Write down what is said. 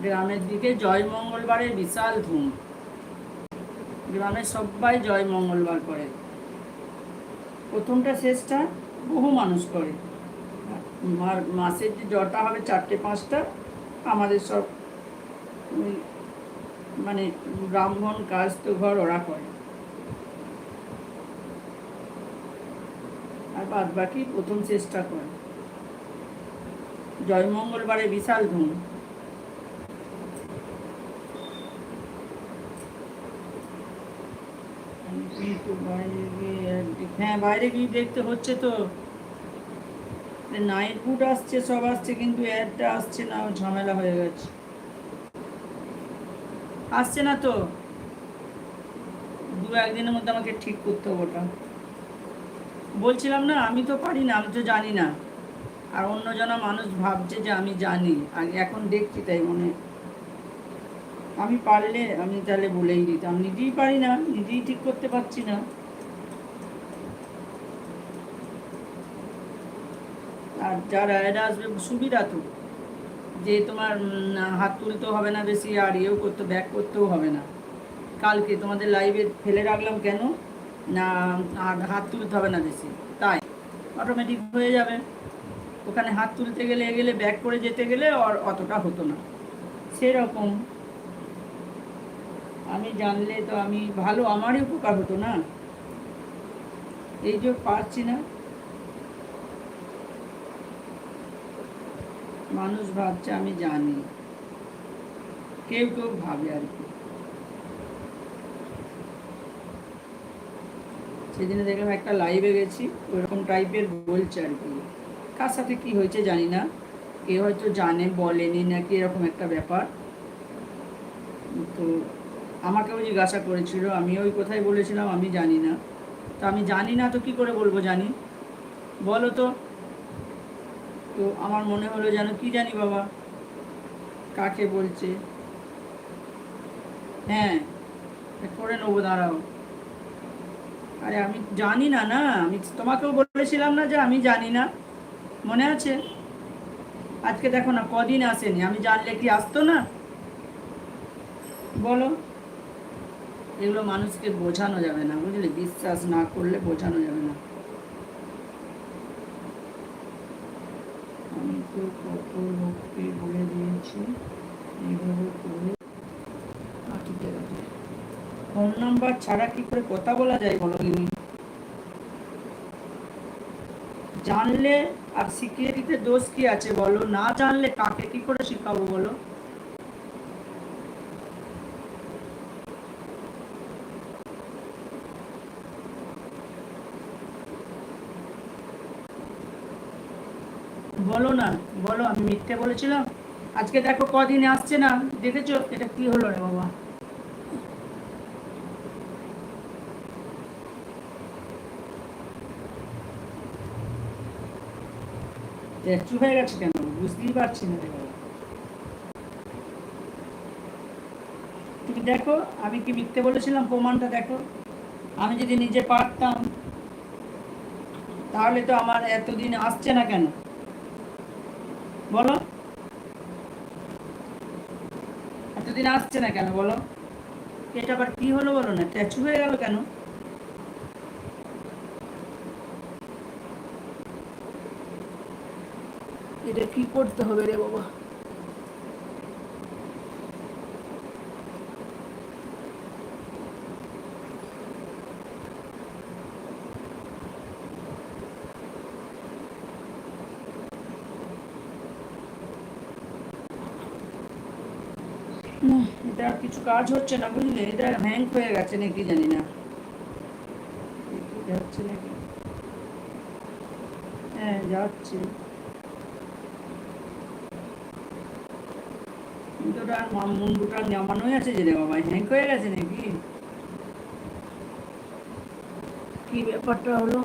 গ্রামের দিকে জয় মঙ্গলবারে বিশাল ধুম। গ্রামের সবাই জয় মঙ্গলবার করে, প্রথমটা শেষটা বহু মানুষ করে। মাসের যে জটা হবে 4টে 5টা, আমাদের সব মানে ব্রাহ্মণ কাস্ত ঘর ওরা করে, আর বাদ বাকি প্রথম শেষটা করে। জয় মঙ্গলবারে বিশাল ধুম। হ্যাঁ, বাইরে গিয়ে দেখতে হচ্ছে তো। নাইট বুট আসছে, সব আসছে, কিন্তু অ্যাডটা আসছে না, ঝামেলা হয়ে গেছে। আসছে না তো, 2-1 দিনের মধ্যে আমাকে ঠিক করতে হবে ওটা। বলছিলাম না, আমি তো পারি না, আমি তো জানি না। আর অন্যজনা মানুষ ভাবছে যে আমি জানি, আর এখন দেখছি তাই মনে। আমি পারলে আমি তাহলে বলেই দিতাম, নিজেই পারি না, নিজেই ঠিক করতে পারছি না। আর যারা অ্যাড আসবে সুবিধা তো, যে তোমার হাত তুলতেও হবে না বেশি, আর ইয়েও করতে ব্যাক করতেও হবে না। কালকে তোমাদের লাইভে ফেলে রাখলাম কেন না, হাত তুলতে হবে না বেশি, তাই অটোমেটিক হয়ে যাবে। ওখানে হাত তুলতে গেলে গেলে ব্যাক করে যেতে গেলে আর অতটা হতো না, সেরকম। আমি জানলে তো আমি ভালো, আমারই উপকার হতো না। এই যে পারছি না, মানুষ ভাবছে আমি জানি, কেউ কেউ ভাবে আর কি। সেদিনে দেখলাম একটা লাইভে গেছি, ওইরকম টাইপের বলছে আর কি। কার সাথে কি হয়েছে জানি না, কেউ হয়তো জানে বলেনি নাকি, এরকম একটা ব্যাপার। তো আমাকেও জিজ্ঞাসা করেছিল, আমি ওই কথাই বলেছিলাম আমি জানি না। তো আমি জানি না তো কি করে বলবো জানি, বলো তো। তো আমার মনে হলো যেন কি জানি বাবা, কাকে বলছে। হ্যাঁ, করে নেবো, দাঁড়াও। আরে আমি জানি না, না আমি তোমাকেও বলেছিলাম না যে আমি জানি না, মনে আছে? আজকে দেখো না, কদিন আসেনি, আমি জানলে কি আসতো না, বলো। এগুলো মানুষকে বোঝানো যাবে না, বুঝলে, বিশ্বাস না করলে বোঝানো যাবে না। আমি তো কত লোককে বলে দিয়েছি এইভাবে করে। ঠিক আছে, ফোন নাম্বার ছাড়া কি করে কথা বলা যায় বলো দিনি? জানলে আর শিখিয়ে দিতে দোষ কি আছে বলো, না জানলে কাকে কি করে শিখাবো বলো? বলো না, বলো আমি মিথ্যে বলেছিলাম? আজকে দেখো কদিনে আসছে না, দেখেছো এটা কি হলো রে বাবা? একটু হয়ে গেছে কেন বুঝতেই পারছি না রে বাবা। তুমি দেখো আমি কি মিথ্যে বলেছিলাম, প্রমাণটা দেখো। আমি যদি নিজে পারতাম তাহলে তো আমার এতদিন আসছে না কেন বলো? এতদিন আসছে না কেন বলো? এটা আবার কি হলো বলো না, ট্যাচু হয়ে গেল কেন? এটা কি করতে হবে রে বাবা? এটা আর কিছু কাজ হচ্ছে না, বুঝলে, এটা হ্যাং হয়ে গেছে নাকি জানি না, যাচ্ছে নাকি। হ্যাঁ যাচ্ছে, কিন্তু ওটা মুন্ডুটা নামানোই আছে যে রে বাবা, হ্যাং হয়ে গেছে নাকি, কি ব্যাপারটা হলো?